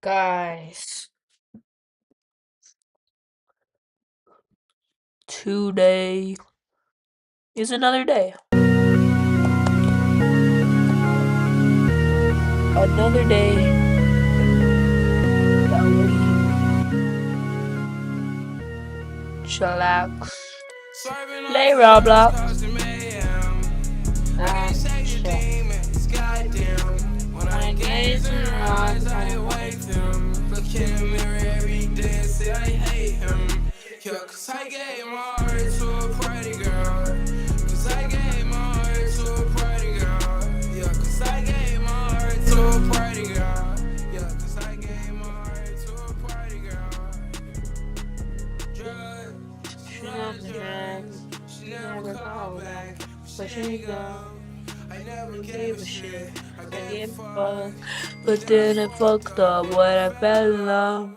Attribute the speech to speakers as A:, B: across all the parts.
A: Guys, today is another day. Another day that we chillax, play Roblox, and chill. When games around, I wait him. Look in the mirror every day and say I hate him. Yeah, cause I gave my heart to a pretty girl. Cause I gave my heart to a pretty girl. Yeah, cause I gave my heart to a pretty girl. Yeah, cause I gave my heart to a pretty girl. She never called back. But she go. I never gave a shit. I gave a fuck. But then I fucked up when I fell in love.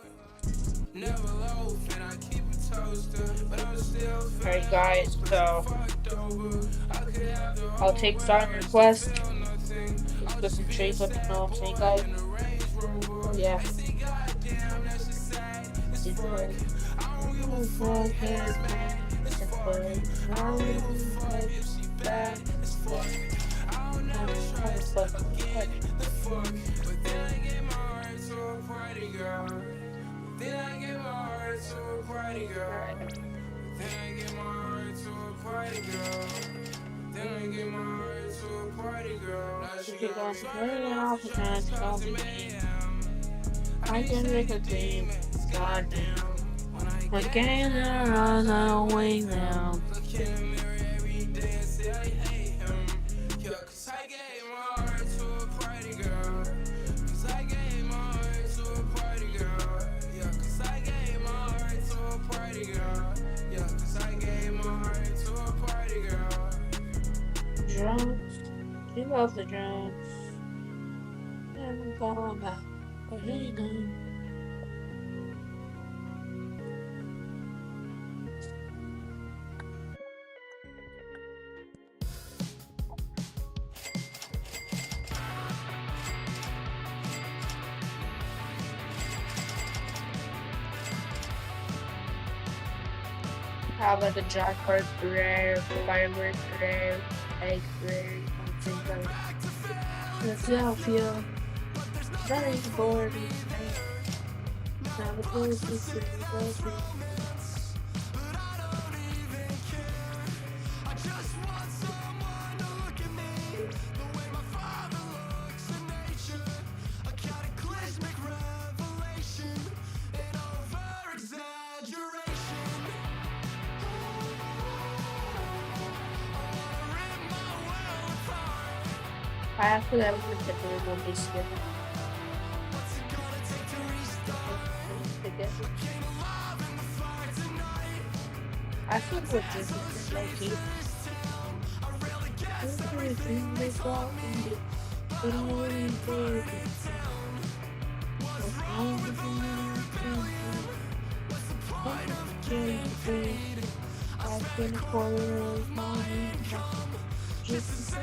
A: Alright guys, so I'll take song request. Let's put some shades up, you know what I'm saying, guys? Yeah. I can make a dream, goddamn. When games are on, I'll wing them. Drums, he loves the drums. Never going back, but he done. How about the jackpot rare, firework rare, egg rare, something like Philadelphia. Very bored. Now the police is I actually have to get the one this year. I feel good this is like it. I've been following my just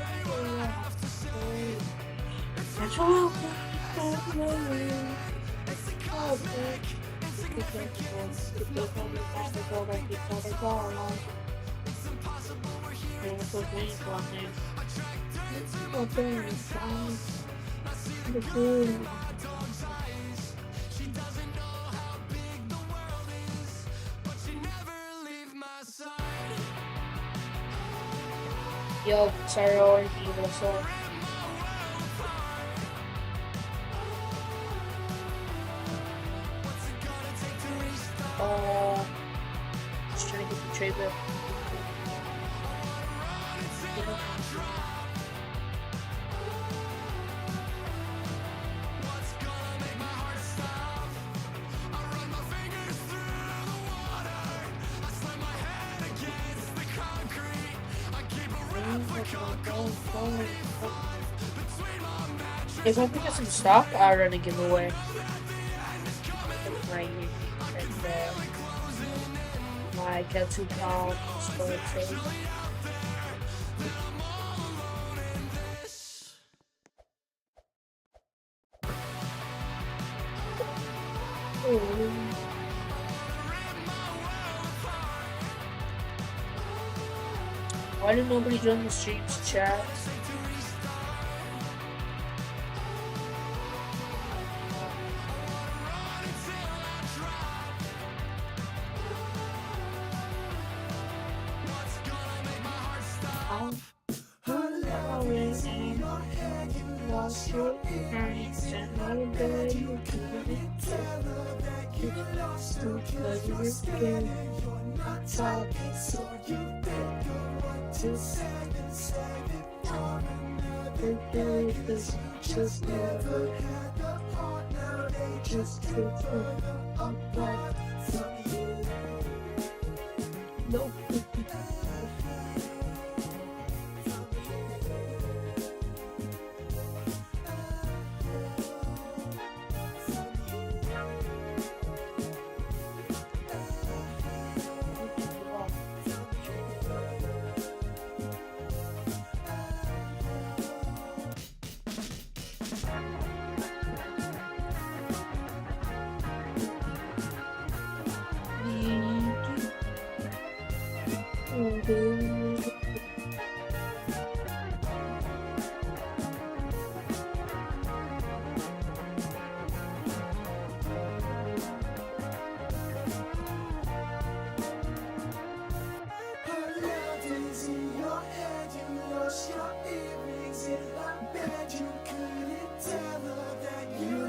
A: Yo, sorry, already what's up? Just trying to get the trade bill. If I pick up some stock, I'll run a giveaway. My get 2 pound store trade.
B: Why did nobody join the stream's chat? Lost your hands and all that you couldn't tell her that you lost her because you're scared. You're not talking, so you think you're what to say and save it for another day. Cause you just never had the heart, now they just drift further apart from you. No.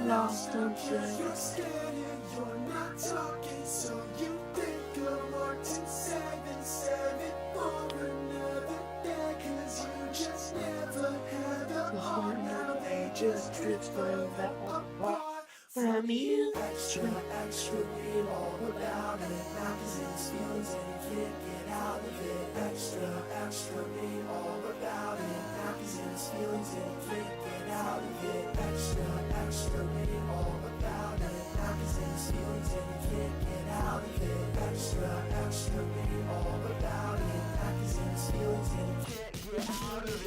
B: Lost on you're scared and you're not talking, so you think of what to say, then save it for another day. Cause you just never had a heart, now they just drift further apart from you. Extra, extra, read all about it. Magazines, feelings, and you can't get out of it. Extra, extra, read all about it. Magazines, feelings, and you can't get out of it. Extra, extra, read all about it. Magazines, feelings, and you can't get out of it. Extra, extra, read all about it. Magazines, feelings, and you can't get out of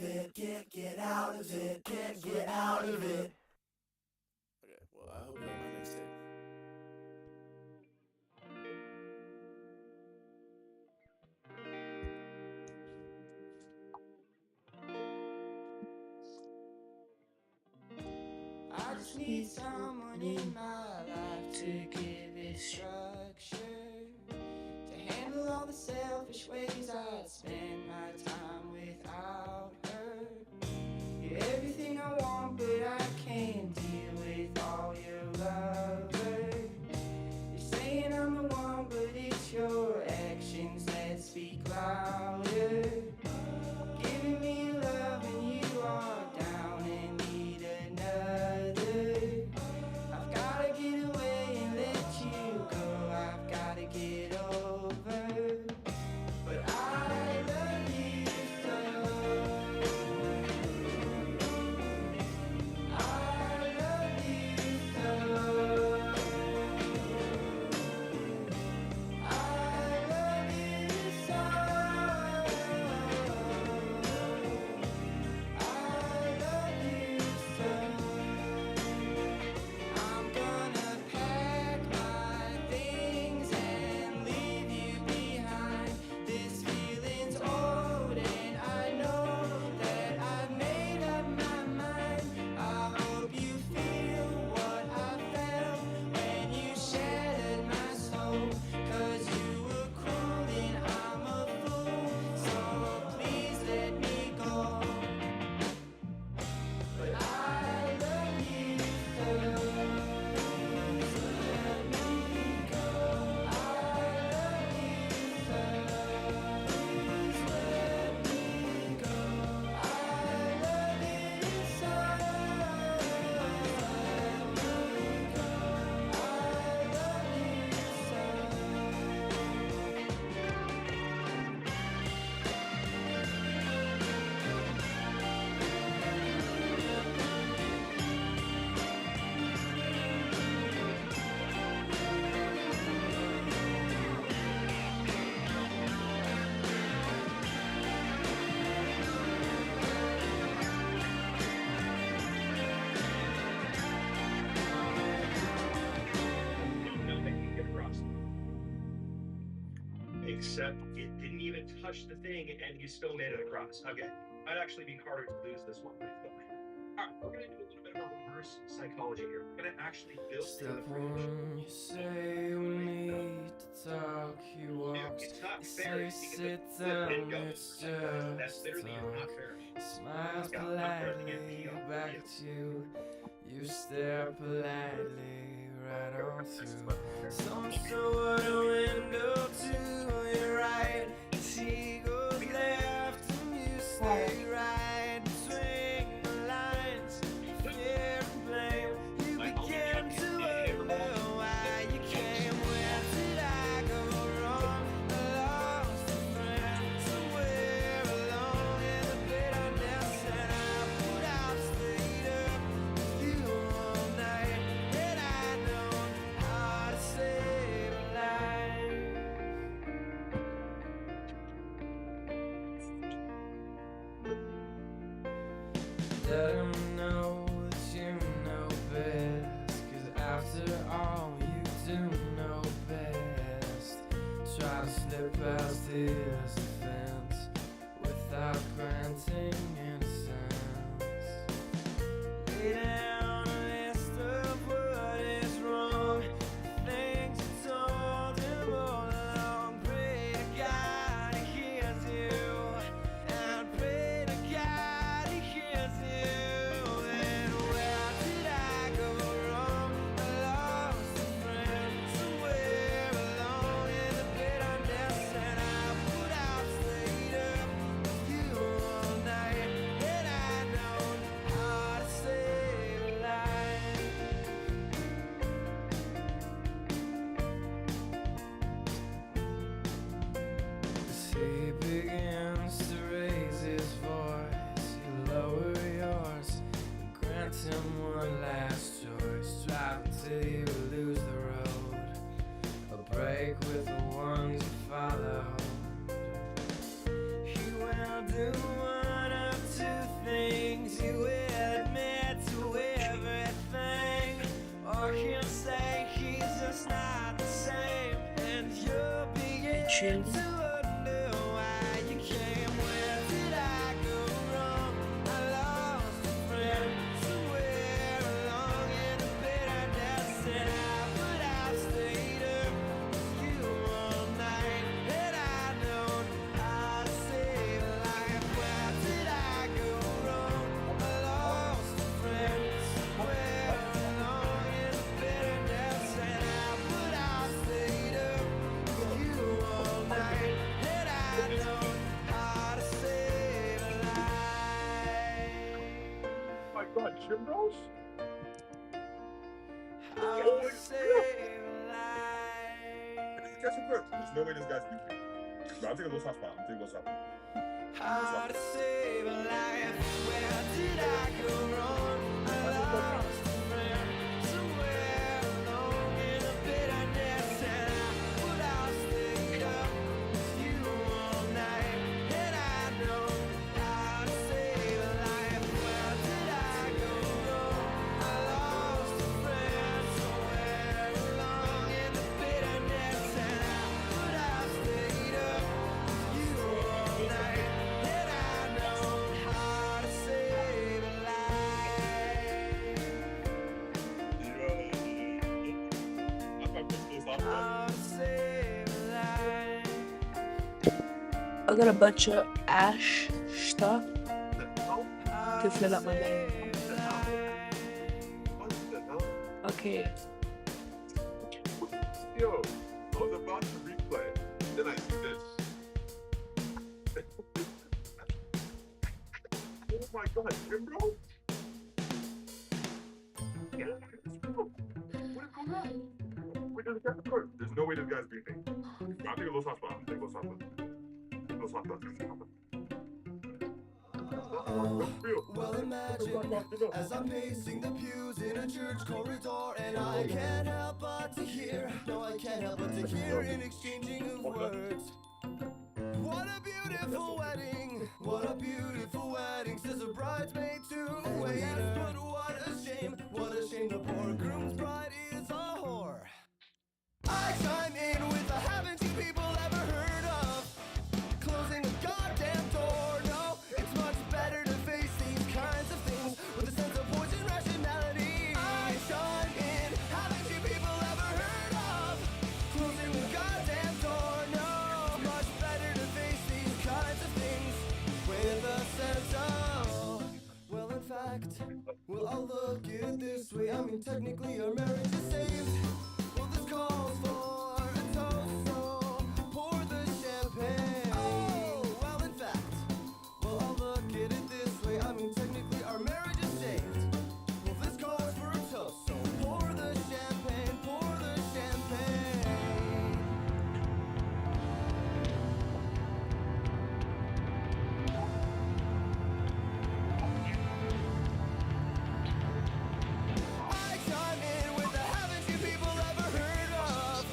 B: it. Can't get out of it, can't get out of it.
A: Okay, well, I hope you like my next tape. I just need someone in my life to give it structure, to handle all the selfish ways I'd spend my time without her. You're everything I want, but I can't deal with all your lovers. You're saying I'm the one, but it's your actions that speak louder. Giving me love and you are down and need another. I've gotta get away and let you go, I've gotta get over. But I love you so.
C: except it didn't even touch the thing, and you still made it across. Okay, might actually be harder to lose this one. All right, we're gonna do a little bit of a reverse psychology here. We're gonna actually build in the
A: Step
C: fridge.
A: one, you say we need to talk. You
C: Dude,
A: walk,
C: it's not
A: you
C: fair.
A: say
C: You
A: sit
C: can flip and
A: down.
C: go.
A: It's
C: That's
A: just
C: literally
A: talk.
C: not fair.
A: Smile
C: It's got one person getting
A: politely
C: peed on
A: back
C: you.
A: at you. You stare politely right on through. Some sort of window to your right. She goes left and you stay right between the lines. Fear and blame. You begin to wonder why you came. Where did I go wrong? I lost a friend somewhere along in the bitterness, and I would have stayed up with you all night. Had I known how to save a life. Let 'em know that you know best, 'cause after all you do know best. Try to slip past his defense without granting innocence. Lay down a list of what is wrong, the things you told him all along. Pray to God he hears you, and pray to God he hears you. And where did I go wrong? I lost a friend somewhere along in the bitterness, and I would have stayed up with you all night had I known how to save a life. As he begins to raise his voice, you lower yours, grant him one last choice. Drive until you lose the road, or break with the ones you follow. He will do one of two things. He will admit to everything, or he'll say he's just not the same, and you'll begin to wonder why you came. Where did I go wrong? I lost a friend somewhere along in the bitterness, and I would have stayed up with you all night had I known how to save a life. Where did I go wrong? I lost a friend somewhere along in the bitterness, and I would have stayed up with you all night had I known how to save a life.
C: Oh my God, Jim Rose?
A: How to save a life.
D: Catch him quick. There's no way this guy's beating me. But I'm taking a little soft spot. I'm taking a little soft spot.
A: How to save a life? Where did I go wrong? I lost a friend somewhere along in the bitterness, and I would have stayed up with you all night had I known how to save a life. Where did I go wrong? I lost a friend somewhere along in the bitterness, and I would have stayed up with you all night had I known how to save a life. How to save a life.
E: I got a bunch of ash stuff to fill up my bag. Okay.
D: Yo, I was about to replay. Then I see this. Oh my God, Jim Rose? Yeah, what is going on? Wait, there's a guy at the court. There's no way this guy's beating me. I'll take a little soft spot. I'll take a little soft spot. A little soft spot.
F: Well, imagine as I'm pacing the pews in a church corridor, and I can't help but to hear, no, I can't help but to hear an exchanging of words. What a beautiful wedding, what a beautiful wedding, says a bridesmaid to a waiter. But what a shame, the poor groom's bride is a whore. I chime in with a haven't you people ever heard Well, I'll look at it this way. I mean, technically, our marriage is saved. Well, this calls for a toast, so pour the champagne. Oh, well, in fact, well, I'll look at it this way. I mean, technically, our marriage is saved. Well, this calls for a toast, so pour the champagne, pour the champagne. I chime in with the haven't you people ever heard of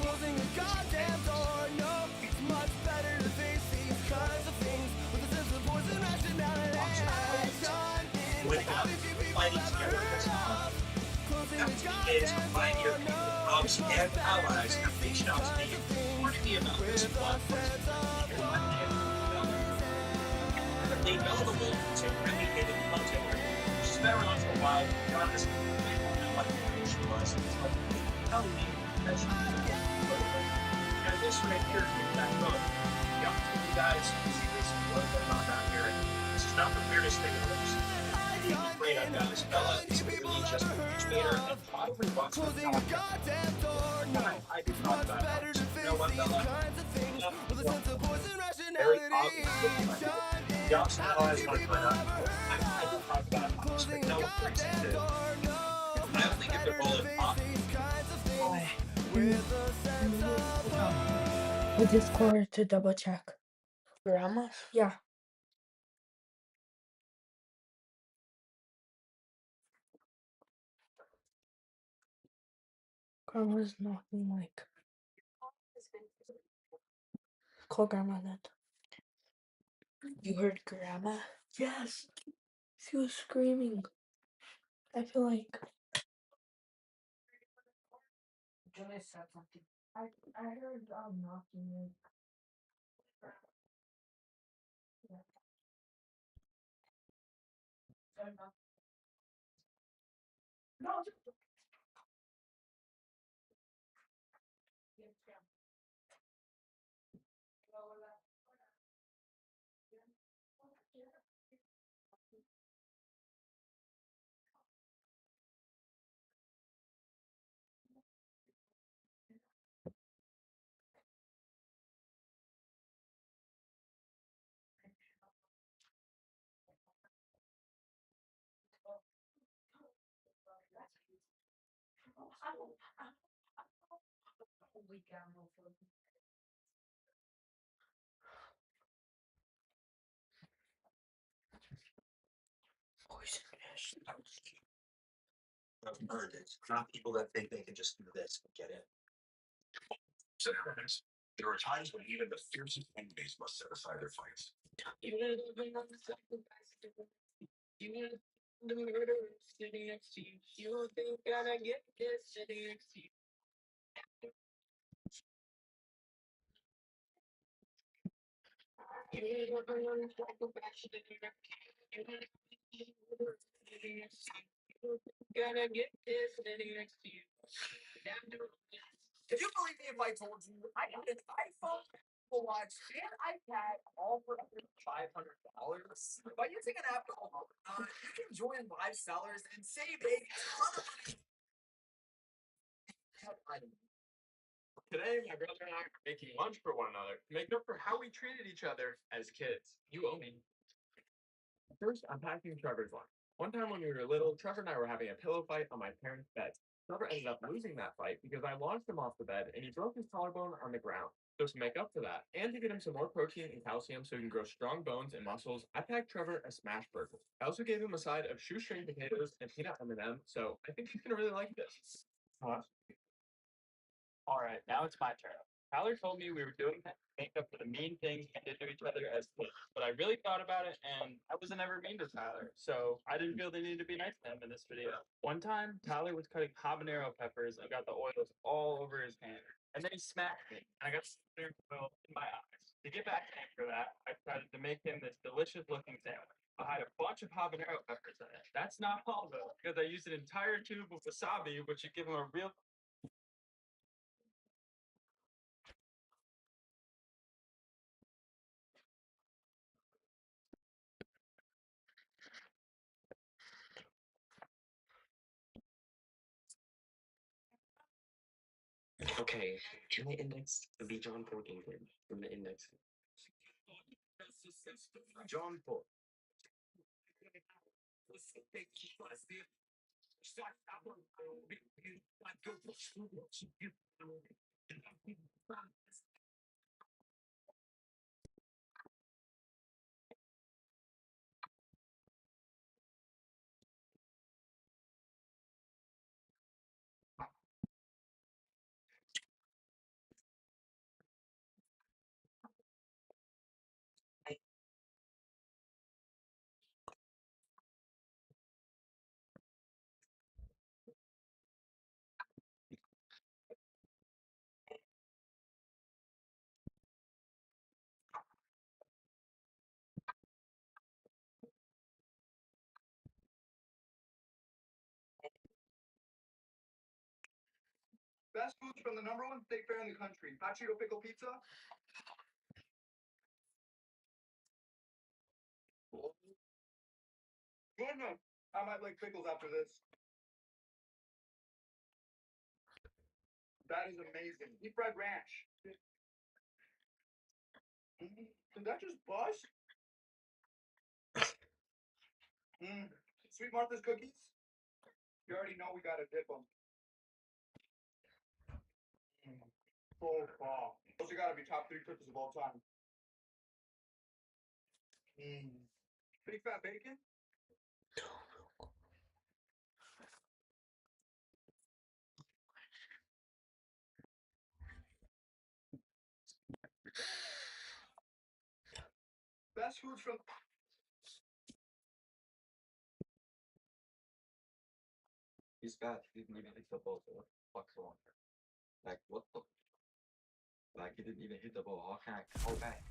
F: closing a goddamn door? No, it's much better to face these kinds of things with a sense of poison rationality. I chime in with the haven't you people ever heard of closing a goddamn door? No, it's much better to face these kinds of things with a sense of
C: They available to really get in content which is very once in a while, to be honest, they don't know what the issue was. It's like, tell me that you this right here is that book. Yeah, you guys see this book that's not down here. This is not the weirdest thing I've ever seen. It's great. I've got this fella, he's really just a huge gator, and probably walks with
F: closing a goddamn door. No,
C: I
F: it's much better to face these kinds of things with a sense of poison
C: very
F: rationality.
C: obvious.
F: Chime in
C: Yeah,
F: with the
C: I always
F: haven't you
C: want to
F: people
C: put up.
F: ever heard
C: I
F: of
C: can talk about it.
F: closing a
C: No reason
F: goddamn
C: to.
F: door? No,
C: I don't think if the bullet popped.
F: these kinds of things with a sense of hope.
E: With Discord to double check.
G: Grandma?
E: Yeah. Grandma's knocking like. Call grandma then. You heard grandma? Yes. She was screaming. I feel like. Johnny said something. I heard knocking. Yeah. No.
C: I've earned it. Not people that think they can just do this and get in. There are times when even the fiercest enemies must set aside their fights.
G: Even the murderer sitting next to you. You think gonna get this sitting next to you. You don't psychopath sitting next to you. Gonna get this sitting next to you.
H: Could you believe me if I told you I got an iPhone, Apple Watch, and iPad all for under $500? By using an app called you can join live sellers and save a ton of money.
I: Today, my brother and I are making lunch for one another to make up for how we treated each other as kids. You owe me. First, I'm packing Trevor's lunch. One time when we were little, Trevor and I were having a pillow fight on my parents' bed. Trevor ended up losing that fight because I launched him off the bed and he broke his collarbone on the ground. So to make up for that, and to get him some more protein and calcium so he can grow strong bones and muscles, I packed Trevor a smash burger. I also gave him a side of shoestring potatoes and peanut M&M, so I think he's gonna really like this.
J: Alright, now it's my turn. Tyler told me we were doing that to make up for the mean things we did to each other as kids. But I really thought about it and I wasn't ever mean to Tyler. So I didn't feel the need to be nice to him in this video. One time, Tyler was cutting habanero peppers and got the oils all over his hand. And then he smacked me and I got habanero oil in my eyes. To get back at him for that, I decided to make him this delicious looking sandwich. I had a bunch of habanero peppers in it. That's not all though, because I used an entire tube of wasabi, which would give him a real
K: Okay, in the index, the John Porkington from the index.
H: John Paul. Best foods from the #1 steak fair in the country. Hot Cheeto pickle pizza. Goodness, I might like pickles after this. That is amazing. Deep fried ranch. Did that just bust? Sweet Martha's cookies. You already know we gotta dip them. So far. Those are gotta be top 3 cookies of all time. Big fat bacon. Best foods from.
K: He's bad. He didn't even hit the ball. So what the fuck's wrong? Like, what the? Like, he didn't even hit the ball. How can I call back?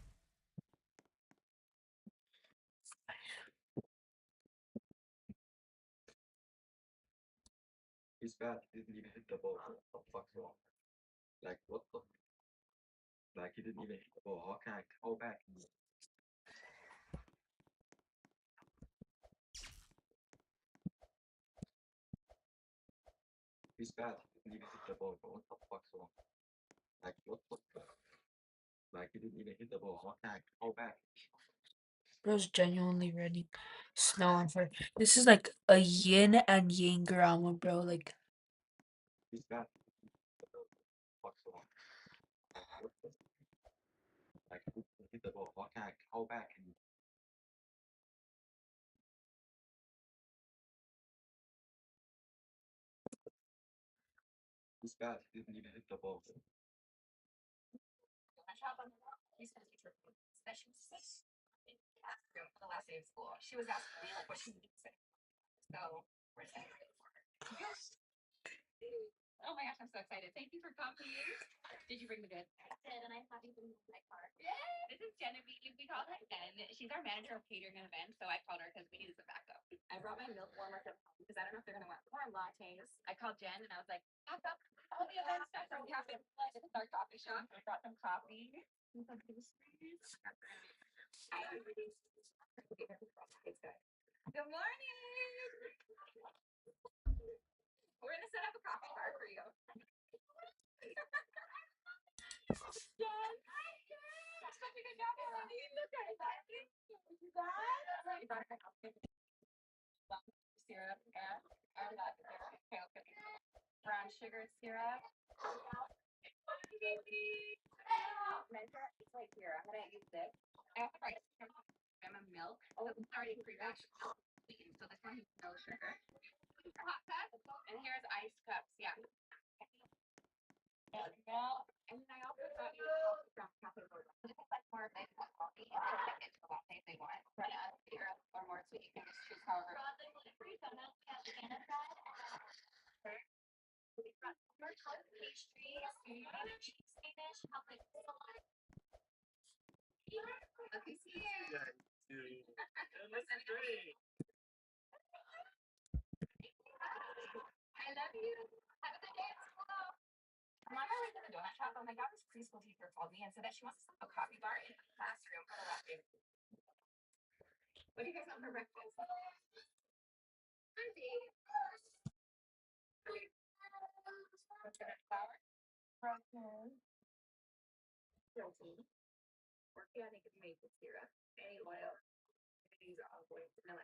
K: He's bad. He didn't even hit the ball. So what the fuck's wrong? Like, what the? Like, he didn't even hit the ball. How can I call back? He's bad. He didn't even hit the ball. But what the fuck's wrong? Like, what the? Like, he didn't even hit the ball. How can I call back?
E: Bro's genuinely ready. Snow on fire. This is like a yin and yang drama, bro. Like,
K: He's bad. Fuck's wrong? What the? Like, he didn't hit the ball. How can I call back? He's bad. He didn't even hit the ball.
L: The last day of school. She was asking me like what she needs to say. So we're excited for her. Oh my gosh, I'm so excited. Thank you for coming. Did you bring the goods? I did, and I'm happy to be in my car. Yeah. This is Genevieve. We call her Jen. She's our manager of catering and events, so I called her because we needed some backup. I brought my milk warmer from home because I don't know if they're gonna want more lattes. I called Jen and I was like, pack up all the event stuff from Cafe Plus. It's our coffee shop. I brought some coffee and some pastries. Good morning. We're gonna set up a coffee bar for you. Jen. Hi, Jen. That's such a good job, Melanie. Look at that. You guys. You brought her syrup and kale cookies. Brown sugar syrup. Measure. It's right here. I'm gonna use this. I have rice. I'm a milk. Oh, it's already pre-washed. So this one has no sugar. Hot cup. And here's ice cups. Yeah. And then I also got you from Cafe Rosa. This is like more of a coffee and like into the latte if they want. But syrup or more sweet, you can just choose however. I love you. Have a good day at school. I'm on my way to the donut shop. Oh my god, this preschool teacher called me and said that she wants to set up a coffee bar in the classroom for the last day. What do you guys want for breakfast? Coconut flour. Protein. Organic maple syrup. Any oil. Use olive oil. Vanilla.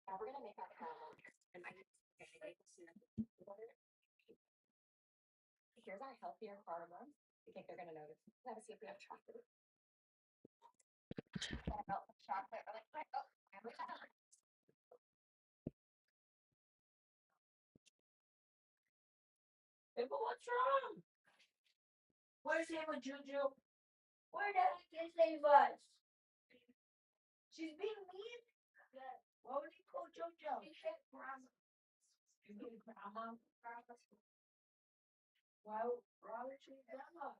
L: Now we're gonna make our caramel. And I use maple syrup. Here's our healthier caramel. You think they're gonna notice? Let's see if we have chocolate. Melt the chocolate really quick. Oh, and we have it.
E: But what's wrong? Where's Ava Juju? Where the heck is Ava? She's being mean? Why would he call JoJo? She said grandma. You mean grandma? Why would she grandma?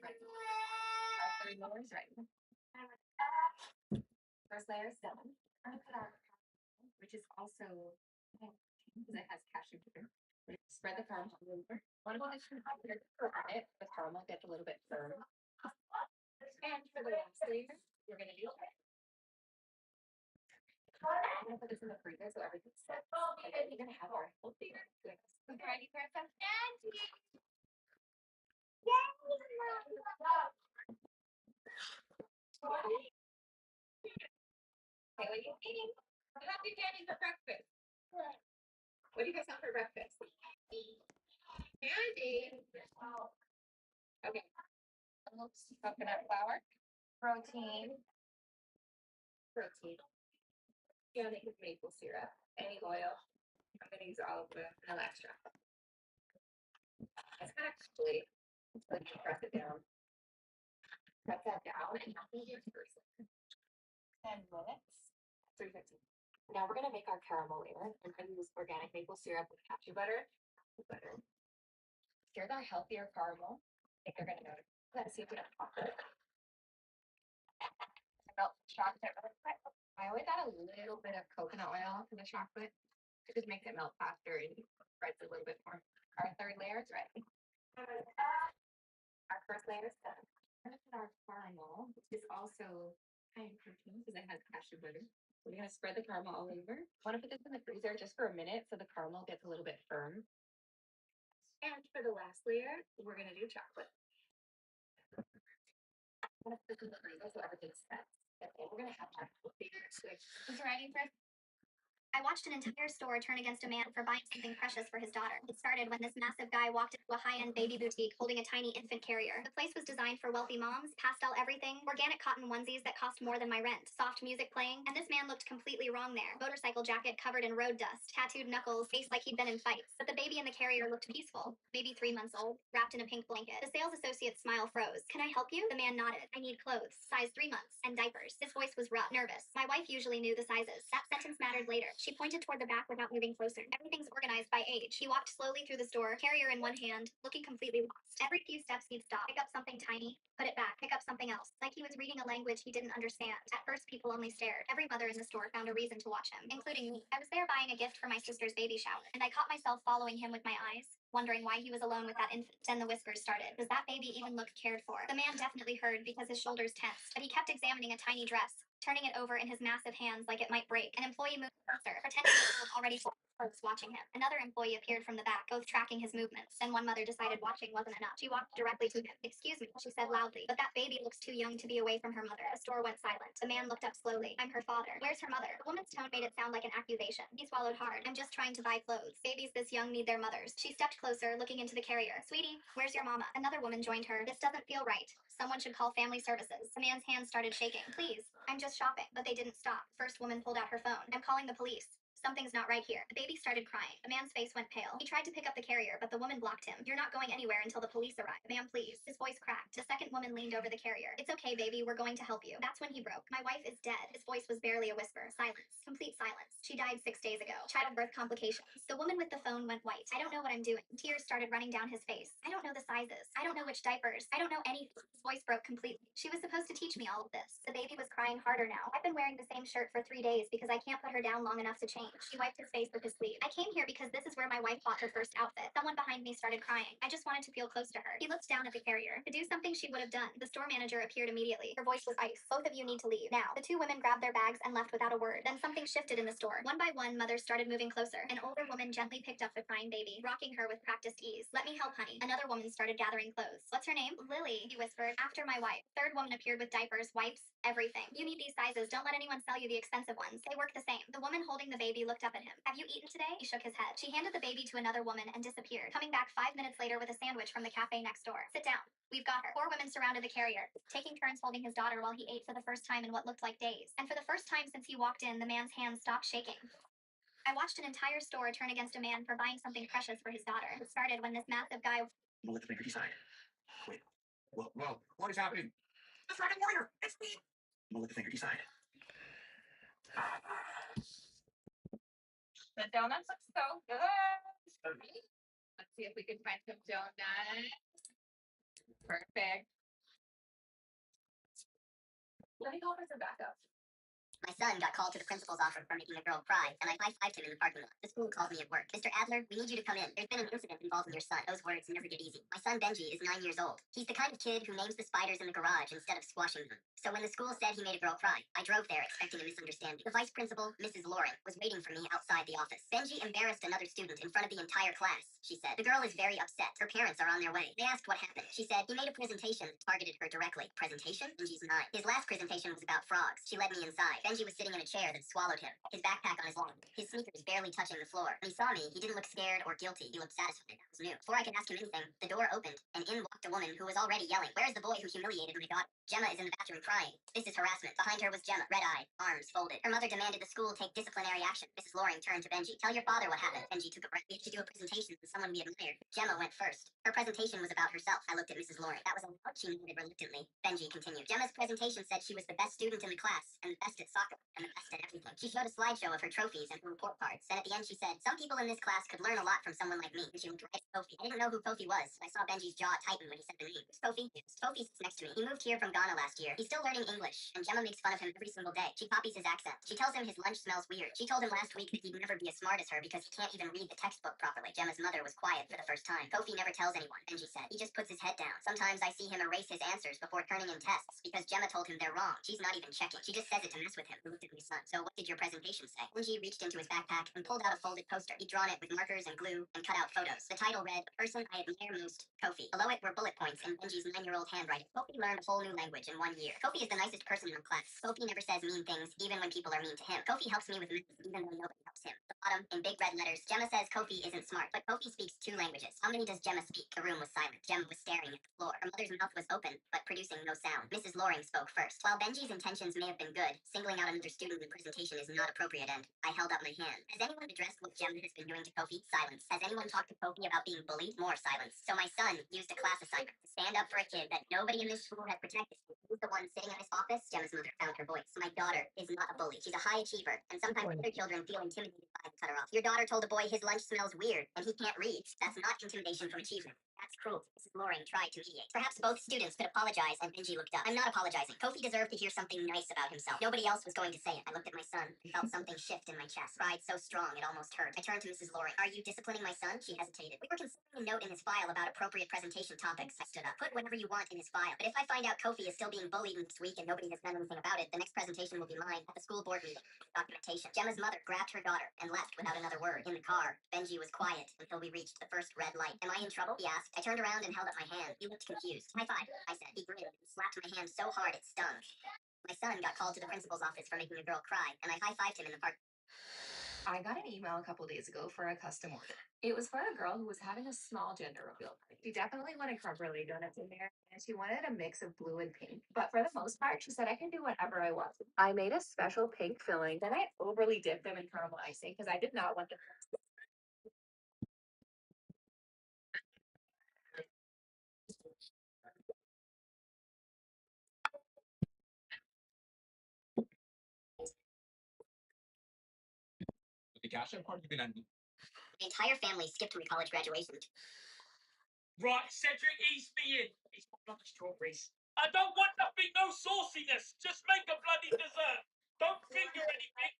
L: Right. Our 3 layers, right? First layer is 7. I'm gonna put our which is also because it has cashew butter. Spread the caramel over. One of the it, the caramel gets a little bit firm. And for the last layer, we're gonna do I'm gonna put this in the freezer so everything's set. And then we're gonna have our healthy breakfast. Ready for some Okay, what are you eating? Happy candy for breakfast. What do you guys have for breakfast? Candy. Okay. Coconut flour, protein, organic with maple syrup, any oil. I'm gonna use olive oil, no extra. It's actually let me press it down. Press that down and nothing here first. 10 minutes. 3:15. Now we're gonna make our caramel layer. I'm gonna use organic maple syrup with cashew butter. Here's our healthier caramel. I think they're gonna notice. Let's see if we have chocolate. Melt chocolate really quick. I always add a little bit of coconut oil to the chocolate. It just makes it melt faster and spreads a little bit more. Our 3rd layer is ready. Our 1st layer is done. We're gonna put our caramel, which is also high in protein because it has cashew butter. We're gonna spread the caramel all over. I want to put this in the freezer just for a minute so the caramel gets a little bit firm. And for the last layer, we're gonna do chocolate. I'm gonna put this in the freezer so everything's set. And then we're gonna have chocolate later. Is ready for
M: I watched an entire store turn against a man for buying something precious for his daughter. It started when this massive guy walked into a high-end baby boutique holding a tiny infant carrier. The place was designed for wealthy moms, pastel everything, organic cotton onesies that cost more than my rent, soft music playing, and this man looked completely wrong there. Motorcycle jacket covered in road dust, tattooed knuckles, face like he'd been in fights. But the baby in the carrier looked peaceful, maybe 3 months old, wrapped in a pink blanket. The sales associate's smile froze. Can I help you? The man nodded. I need clothes, size 3 months, and diapers. His voice was rough, nervous. My wife usually knew the sizes. That sentence mattered later. She pointed toward the back without moving closer. Everything's organized by age. He walked slowly through the store, carrier in one hand, looking completely lost. Every few steps he'd stop, pick up something tiny, put it back, pick up something else, like he was reading a language he didn't understand. At first, people only stared. Every mother in the store found a reason to watch him, including me. I was there buying a gift for my sister's baby shower, and I caught myself following him with my eyes. wondering why he was alone with that infant. Then the whispers started. Does that baby even look cared for? The man definitely heard because his shoulders tensed, but he kept examining a tiny dress, turning it over in his massive hands like it might break. An employee moved closer, pretending to hold already full close watching him. Another employee appeared from the back, both tracking his movements. Then one mother decided watching wasn't enough. She walked directly to him. "Excuse me," she said loudly, "but that baby looks too young to be away from her mother." The store went silent. The man looked up slowly. "I'm her father." "Where's her mother?" The woman's tone made it sound like an accusation. He swallowed hard. "I'm just trying to buy clothes. Babies this young need their mothers." She stepped closer, looking into the carrier. "Sweetie, where's your mama?" Another woman joined her. "This doesn't feel right. Someone should call family services." The man's hands started shaking. "Please, I'm just shopping." But they didn't stop. First woman pulled out her phone. "I'm calling the police. Something's not right here." The baby started crying. The man's face went pale. He tried to pick up the carrier, but the woman blocked him. "You're not going anywhere until the police arrive." "Ma'am, please." His voice cracked. The second woman leaned over the carrier. "It's okay, baby. We're going to help you." That's when he broke. "My wife is dead." His voice was barely a whisper. Silence. Complete silence. "She died 6 days ago. Childbirth complications." The woman with the phone went white. "I don't know what I'm doing." Tears started running down his face. "I don't know the sizes. I don't know which diapers. I don't know anything." His voice broke completely. "She was supposed to teach me all of this." The baby was crying harder now. "I've been wearing the same shirt for 3 days because I can't put her down long enough to change." He wiped his face with his sleeve. "I came here because this is where my wife bought her first outfit." Someone behind me started crying. I just wanted to feel close to her. He looked down at the carrier. To do something she would have done. The store manager appeared immediately. Her voice was ice. "Both of you need to leave now." The two women grabbed their bags and left without a word. Then something shifted in the store. One by one, mothers started moving closer. An older woman gently picked up the crying baby, rocking her with practiced ease. "Let me help, honey." Another woman started gathering clothes. "What's her name?" "Lily," he whispered. "After my wife." Third woman appeared with diapers, wipes, everything. "You need these sizes. Don't let anyone sell you the expensive ones. They work the same." The woman holding the baby looked up at him. "Have you eaten today?" He shook his head. She handed the baby to another woman and disappeared, coming back 5 minutes later with a sandwich from the cafe next door. "Sit down. We've got her." 4 women surrounded the carrier, taking turns holding his daughter while he ate for the first time in what looked like days. And for the first time since he walked in, the man's hands stopped shaking. I watched an entire store turn against a man for buying something precious for his daughter. It started when this massive guy.
C: We'll let the maker decide. Wait. Whoa. What is happening? The Dragon Warrior! It's me! We'll let the finger decide.
L: The donuts look so good. Let's see if we can find some donuts. Perfect. Let me call for some backup.
M: My son got called to the principal's office for making a girl cry, and I high-fived him in the parking lot. The school called me at work. "Mr. Adler, we need you to come in. There's been an incident involving your son." Those words never get easy. My son Benji is 9 years old. He's the kind of kid who names the spiders in the garage instead of squashing them. So when the school said he made a girl cry, I drove there expecting a misunderstanding. The vice principal, Mrs. Loring, was waiting for me outside the office. "Benji embarrassed another student in front of the entire class," she said. "The girl is very upset. Her parents are on their way." They asked what happened. She said, "He made a presentation that targeted her directly." Presentation? Benji's 9. His last presentation was about frogs. She led me inside. Benji was sitting in a chair that swallowed him, his backpack on his lap, his sneakers barely touching the floor. When he saw me, he didn't look scared or guilty. He looked satisfied. That was new. Before I could ask him anything, the door opened, and in walked a woman who was already yelling, "Where's the boy who humiliated my daughter?" Gemma is in the bathroom crying. This is harassment. Behind her was Gemma, red-eyed, arms folded. Her mother demanded the school take disciplinary action. Mrs. Loring turned to Benji. "Tell your father what happened." Benji took a breath. "We have to do a presentation with someone we admired." Gemma went first. Her presentation was about herself. I looked at Mrs. Loring. "That was allowed?" She nodded reluctantly. Benji continued. "Gemma's presentation said she was the best student in the class, and the best at soccer, and the best at everything. She showed a slideshow of her trophies and her report cards. Then at the end she said, 'Some people in this class could learn a lot from someone like me.'" And she looked right at Kofi. I didn't know who Kofi was, but I saw Benji's jaw tighten when he said the name. "Who's Kofi?" Yes. Kofi sits next to me. He moved here from Ghana last year. He's still learning English, and Gemma makes fun of him every single day. She copies his accent. She tells him his lunch smells weird. She told him last week that he'd never be as smart as her because he can't even read the textbook properly. Gemma's mother was quiet for the first time. "Kofi never tells anyone," Benji said. "He just puts his head down. Sometimes I see him erase his answers before turning in tests because Gemma told him they're wrong. She's not even checking. She just says it to mess with him." I looked at my son. "So what did your presentation say?" Benji reached into his backpack and pulled out a folded poster. He'd drawn it with markers and glue and cut out photos. The title read, "The Person I Admire Most, Kofi." Below it were bullet points in Benji's 9-year-old handwriting. "Kofi learned a whole new language in 1 year. Kofi is the nicest person in the class. Kofi never says mean things, even when people are mean to him. Kofi helps me with math, even though nobody helps him." The bottom, in big red letters, Gemma says Kofi isn't smart, but Kofi speaks 2 languages. How many does Gemma speak? The room was silent. Gemma was staring at the floor. Her mother's mouth was open, but producing no sound. Mrs. Loring spoke first. "While Benji's intentions may have been good, singling out another student in the presentation is not appropriate," and I held up my hand. "Has anyone addressed what Gemma has been doing to Kofi?" Silence. "Has anyone talked to Kofi about being bullied?" More silence. So my son used a class assignment to stand up for a kid that nobody in this school has protected. Who's the one sitting in his office? Gemma's mother found her voice. "My daughter is not a bully. She's a high achiever, and sometimes other children feel intimidated by and cut her off. Your daughter told a boy his lunch smells weird, and he can't read. That's not intimidation from achievement. That's cruel. Mrs. Loring tried to mediate. Perhaps both students could apologize, and Benji looked up. I'm not apologizing. Kofi deserved to hear something nice about himself. Nobody else was going to say it. I looked at my son and felt something shift in my chest. Pride so strong it almost hurt. I turned to Mrs. Loring. Are you disciplining my son? She hesitated. We were considering a note in his file about appropriate presentation topics. I stood up. Put whatever you want in his file. But if I find out Kofi is still being bullied this week and nobody has done anything about it, the next presentation will be mine at the school board meeting. Documentation. Gemma's mother grabbed her daughter and left without another word. In the car, Benji was quiet until we reached the first red light. Am I in trouble? He asked. I turned around and held up my hand. He looked confused. High five, I said. He grinned and slapped my hand so hard it stung. My son got called to the principal's office for making a girl cry, and I high-fived him in the park.
N: I got an email a couple days ago for a custom order. It was for a girl who was having a small gender reveal party. She definitely wanted crumb-burly donuts in there, and she wanted a mix of blue and pink. But for the most part, she said I can do whatever I want. I made a special pink filling, then I overly dipped them in caramel icing because I did not want them.
M: The entire family skipped my college graduation.
C: Right, Cedric, ease me in. He's got bloody strawberries. I don't want nothing, no sauciness. Just make a bloody dessert. Don't finger anything.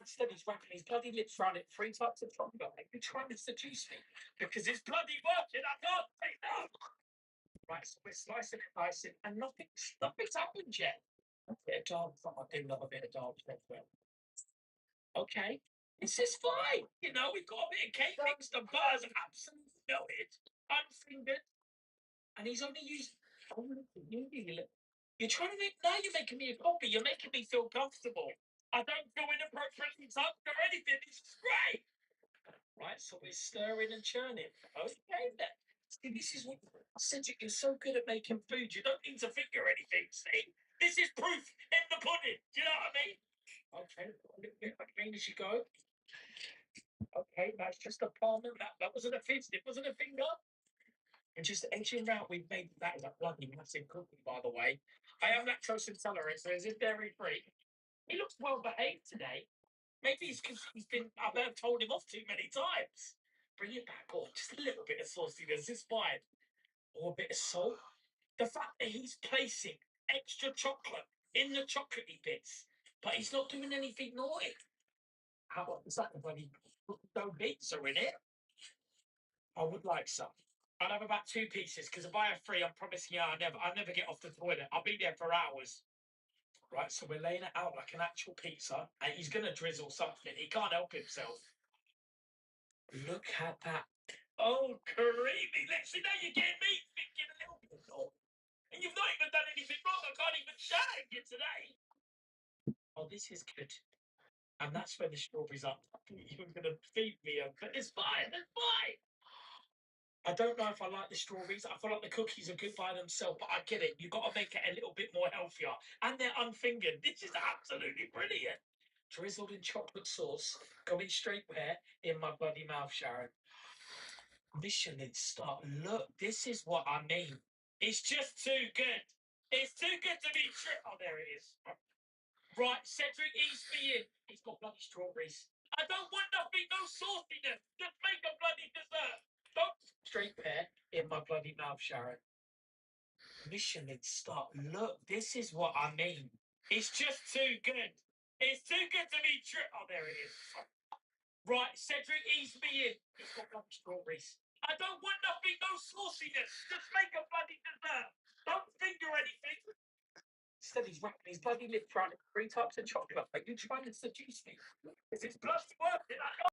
C: Instead, he's wrapping his bloody lips around it 3 types of chocolate. You're trying to seduce me because it's bloody working. I can't say no. Right, so we're slicing and dicing, and nothing's happened yet. A bit of dark, I do love a bit of dark chocolate. Okay, this is fine. You know, we've got a bit of cake mixed and butter's absolutely melted, unfingered, and he's only used. Oh, you're trying to make. Now you're making me a copy. You're making me feel comfortable. I don't feel inappropriately tucked or anything. This is great. Right, so we're stirring and churning. Okay, then. See, this is what Cedric, you're so good at making food. You don't need to finger anything. See, this is proof in the pudding. Do you know what I mean? Okay, a little bit like green as you go. Okay, that's just a palm. That wasn't a fist. It wasn't a finger. And just edging out, we've made that is a bloody massive cookie, by the way. I am lactose intolerant, so is it dairy free? He looks well behaved today. Maybe it's because I've told him off too many times. Bring it back, or just a little bit of sauciness is fine. Or a bit of salt. The fact that he's placing extra chocolate in the chocolatey bits, but he's not doing anything naughty. How about is that the bloody no pizza in it? I would like some. I'll have about 2 pieces because if I have 3, I'm promising you I'll never get off the toilet. I'll be there for hours. Right, so we're laying it out like an actual pizza, and he's gonna drizzle something. He can't help himself. Look at that. Oh, creamy. Let's see, now you're getting me thinking a little bit more. And you've not even done anything wrong. I can't even shout at you today. Oh, this is good. And that's where the strawberries are. You're gonna feed me, but it's fine. It's fine. I don't know if I like the strawberries. I feel like the cookies are good by themselves, but I get it. You've got to make it a little bit more healthier. And they're unfingered. This is absolutely brilliant. Drizzled in chocolate sauce, going straight where? In my bloody mouth, Sharon. Michelin star. Look, this is what I mean. It's just too good. It's too good to be true. Oh, there it is. Right, Cedric, ease me in. He's got bloody strawberries. I don't want nothing, no sauciness. Just make a bloody dessert. Don't straight pear in my bloody mouth, Sharon. Michelin star. Look, this is what I mean. It's just too good. It's too good to be true. Oh, there it is. Right, Cedric, ease me in. He's got bloody strawberries. I don't want nothing, no sauciness. Just make a bloody dessert. Don't finger anything. Instead, he's wrapping his bloody lips around 3 types of chocolate. Are you trying to seduce me? Is this bloody working? I can't